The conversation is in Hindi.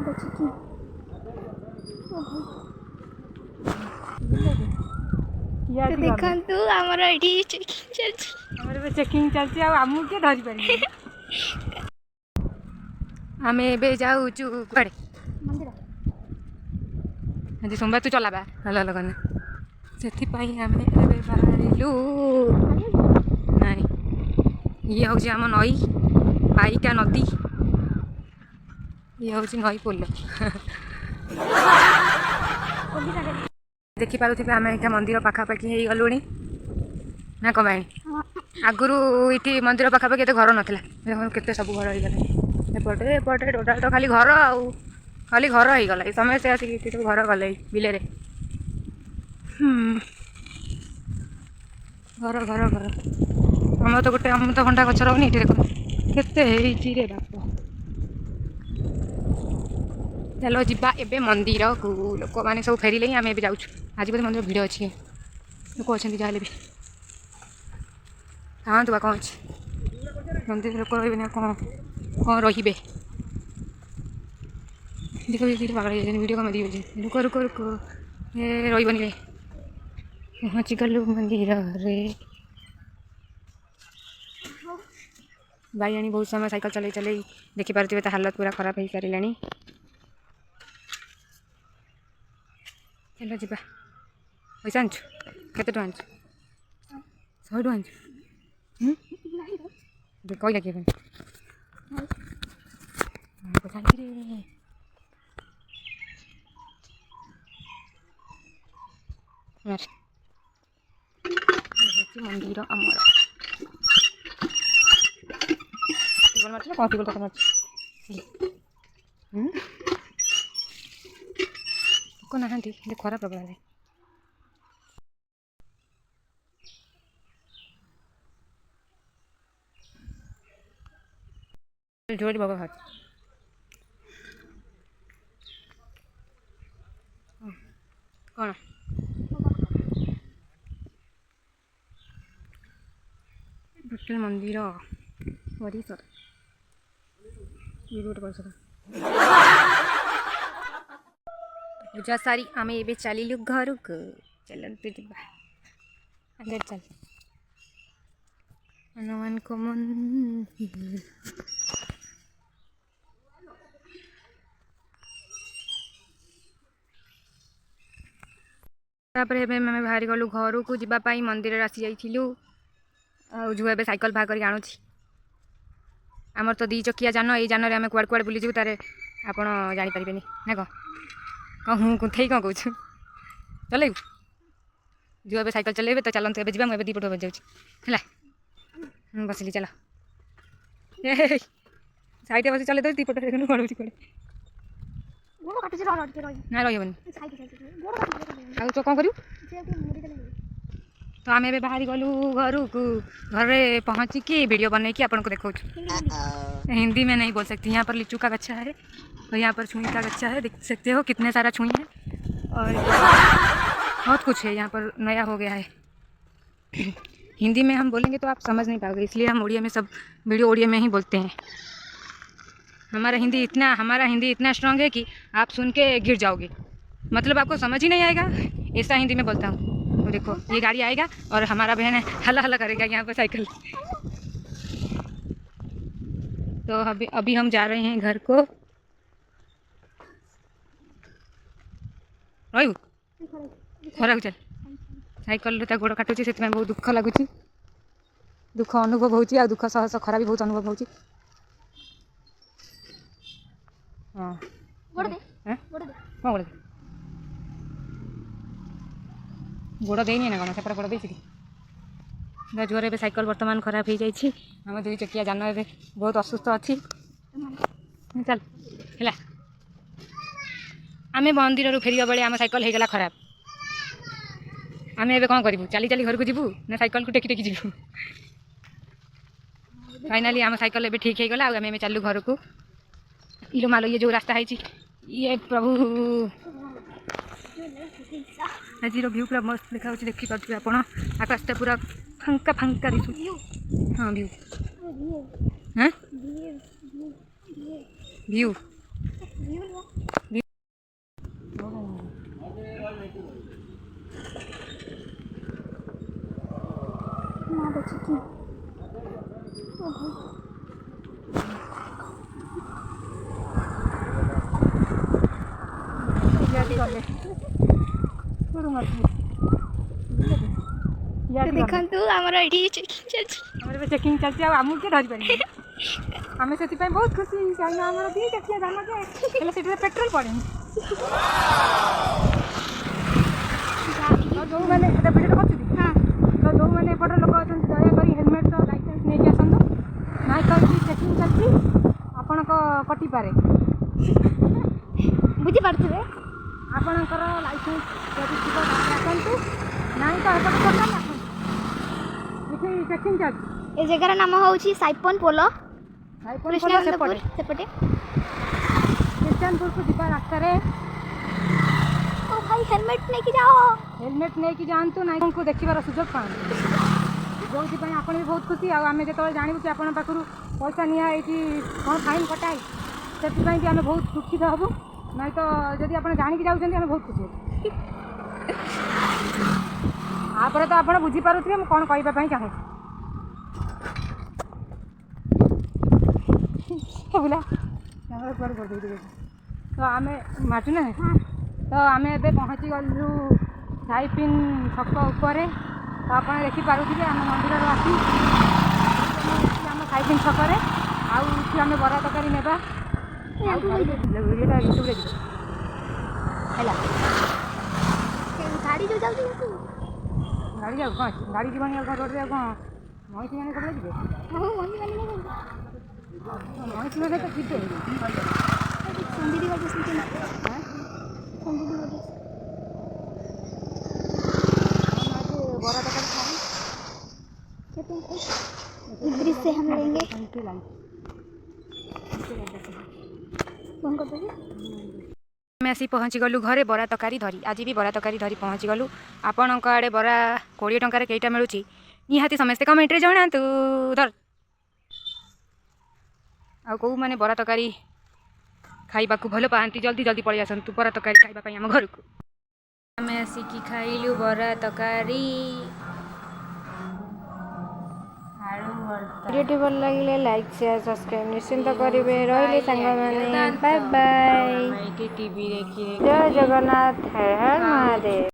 देखु आमर ये चेकिंग चलती आमको किए धरी पारे आम ए जाऊँ कड़े आज सोमवार तू चलाबा भल लगन से आम बाहरलु नाई ये हूँ आम नई पाइका नदी ये हूँ नई पोल देखिपे आम यहाँ मंदिर पाखापाखि हो गलु ना कमाणी आगुरी ये मंदिर पाखापाखि एत घर नाला केते सब घर हो गले एपटे एपटे टोटाल तो खाली घर खाली घर हो गला समस्ते आसिक घर गले बिले घर घर घर आम तो गोटे अमृत घंटा गच रही ये देख केते रे बाप चलो जीवा एबे मंदिर को लोक मैंने सब फेरिले आम ए जाऊँ आज बोधे मंदिर भिड़ अच्छी लोक अच्छा जहाँ भी हाँ तो कौन अच्छे मंदिर लोक रे कौन कौन रे देखो पागल भिडियो कम दिए रुक रुक रुक ये रही रे पहुँची गलु मंदिर रे भाई बहुत समय साइकिल चल चल देखिपे तो हालत पूरा खराब हो सारे चलो जी पैसा आनछु केते टଙ୍କା आनछु 100 ଟଙ୍କା आनछु कहला किए मंदिर आमर कौन टेबल कौन को ना खरा प्रबल जोड़ी बाबा भात कौन विठल मंदिर परिसर ये गोटे परिसर पूजा सारी आम ए चलू घर को चलते आगे चल हनुमान को मंदिर तापर आम बाहरी गलु घर को जावाई मंदिर आसी जाइलु झुआ ए साइकिल बाहर करके आणुची आमर तो 2 चकिया जान ये जान आम कुआड़ कुआड़ बुली तारे आपण जापारे ना कह कहूँ कुंथई कौन कौच चल जो ए साइकिल चलेबे तो चलते ए जा मुझे 2 पट जाऊँगा बसली चल साइड बस चल 2 पट देखो कौन कड़े ना रही तो कौन करूँ तो आम ए बाहर गलु घर को घर पहुँचिकी वीडियो बन की आपको देखा हिंदी में नहीं बोल सकती। यहाँ पर लीचू का गच्छा है और यहाँ पर छुई का गच्छा है, देख सकते हो कितने सारा छुई है और बहुत कुछ है यहाँ पर नया हो गया है। हिंदी में हम बोलेंगे तो आप समझ नहीं पाओगे, इसलिए हम उड़िया में सब वीडियो उड़िया में ही बोलते हैं। हमारा हिंदी इतना स्ट्रांग है कि आप सुन के गिर जाओगे, मतलब आपको समझ ही नहीं आएगा, ऐसा हिंदी में बोलता हूँ। तो देखो ये गाड़ी आएगा और हमारा बहन हल्ला हल्ला करेगा यहाँ पर साइकिल। तो अभी हम जा रहे हैं घर को। रही खरा चल साइकिल गोड़ काटुची से बहुत दुख लगुच, दुख अनुभव होची आ दुख सह खरा भी बहुत अनुभव होची। हाँ गोड़ देनी ना कौन सेपटे गोड़ देती जुआर ए साइकिल बर्तमान खराब हो जाए। आम 2 चकिया जान ए बहुत असुस्थ अच्छी। चल है आम मंदिर फेरिया बेले आम साइकिल होगला खराब। आम ए कौन करूँ, चली चली घर को जीवु ना साइकिल को टेकी टेकी जीवु। फाइनाली आम साइकिल ए ठीक होगला। आम चलू घर को। इलो मालो ये जो रास्ता है ये प्रभु आज व्यू पूरा मस्त देखा देखिपे आप आकाशटा पूरा फांका फांका दिशु। हाँ व्यू हाँ व्यू गले ଦେଖନ୍ତୁ ଆମର ଏଠି ଚେକିଂ ଚାଲିଛି। ଆମର ଏବେ ଚେକିଂ ଚାଲିଛି ଆଉ ଆମକୁ କିଏ ଧରିପାରିବେ ଆମେ ସେଥିପାଇଁ ବହୁତ ଖୁସି କାରଣ ଆମର ଦୁଇ ଚକିଆ ଯାନ ଯେ ହେଲେ ସେଠାରେ ପେଟ୍ରୋଲ ପଡ଼େନି। ତ ଯେଉଁମାନେ ଏଇଟା ଭିଡ଼ିଓ କରୁଛନ୍ତି ତ ଯେଉଁମାନେ ଏପଟର ଲୋକ ଅଛନ୍ତି ଦୟାକରି ହେଲମେଟ୍ ସହ ଲାଇସେନ୍ସ ନେଇକି ଆସନ୍ତୁ ନାଇଁ ତ ଏଠି ଚେକିଂ ଚାଲିଛି ଆପଣଙ୍କ କଟିପାରେ ବୁଝିପାରୁଥିବେ। ଆପଣଙ୍କର ଲାଇସେନ୍ସ ଯଦି ଥିବ ତାହେଲେ ଆସନ୍ତୁ ନାଇଁ ତ ଏପଟେ ଟୋଟାଲ ଆସନ୍ତୁ ଏଠି ଚେକିଂ ଚାଲିଛି। ଏ ଜାଗାର ନାମ ହେଉଛି ସାଇପନ ପୋଲ ସେପଟେ ସେପଟେ। ଖ୍ରୀଷ୍ଟିଆନପୁରକୁ ଯିବା ରାସ୍ତାରେ ଓ ଭାଇ ହେଲମେଟ୍ ନେଇକି ଯାଅ। ହେଲମେଟ୍ ନେଇକି ଯାଆନ୍ତୁ ନାଇଁ ଆପଣଙ୍କୁ ଦେଖିବାର ସୁଯୋଗ ପାଆନ୍ତୁ ଯେଉଁଥିପାଇଁ ଆପଣ ବି ବହୁତ ଖୁସି ଆଉ ଆମେ ଯେତେବେଳେ ଜାଣିବୁ କି ଆପଣଙ୍କ ପାଖରୁ ପଇସା ନିଆ ହେଇଛି କ'ଣ ଫାଇନ୍ କଟା ହେଇଛି ସେଥିପାଇଁ ବି ଆମେ ବହୁତ ଦୁଃଖିତ ହେବୁ ନାଇଁ ତ ଯଦି ଆପଣ ଜାଣିକି ଯାଉଛନ୍ତି ଆମେ ବହୁତ ଖୁସି ହେବୁ। ତାପରେ ତ ଆପଣ ବୁଝିପାରୁଥିବେ ମୁଁ କ'ଣ କହିବା ପାଇଁ ଚାହୁଁଛି। ବୁଲା କୁଆଡ଼େ କରିଦେଇଛି ତ ଆମେ ମାଟୁ ନା ତ ଆମେ ଏବେ ପହଞ୍ଚି ଗଲୁ ସାଇପିନ୍ ଛକ ଉପରେ ତ ଆପଣ ଦେଖିପାରୁଥିବେ ଆମ ମନ୍ଦିରରୁ ଆସି ଆମ ସାଇପିନ୍ ଛକରେ ଆଉ ଏଠି ଆମେ ବରା ତରକାରୀ ନେବା ଭିଡ଼ିଓଟା ୟୁଟ୍ୟୁବରେ ଯିବ ହେଲା। ଗାଡ଼ି ଯେଉଁ ଯାଉଛି ଗାଡ଼ି ଯାଉ କ'ଣ ଗାଡ଼ି ଯିବନି ଆଉ କ'ଣ ରୋଡ଼ରେ ଆଉ କ'ଣ ମଇଁଷି ମାନେ ସବୁବେଳେ ଯିବେ ମଇଁଷି ମାନେ ତ ଯିବେ ସନ୍ଦିରି ବାଜୁ बड़ा तक दृश्य हम लेंगे। आम आसी पहुँची गलु घरे बरा तकारी धरी आज भी बरा तकारी धरी पहुँची गलु आपण आड़े बरा 20 टंकार कईटा मिलूँ निहाती समस्ते कमेंट्रे जनातु धर आ कौ मैंने बरा तकारी खाइबा भल पाती जल्दी जल्दी पलि आसतु बरा तकारी खाइबा आम घर को आम आसिकी खाइलु बरा तकारी। वीडियो भल लगे लाइक शेयर सब्सक्राइब निश्चिंत करेंगे रही सांग मैंने बाय बाय जय जगन्नाथ हर हर महादेव।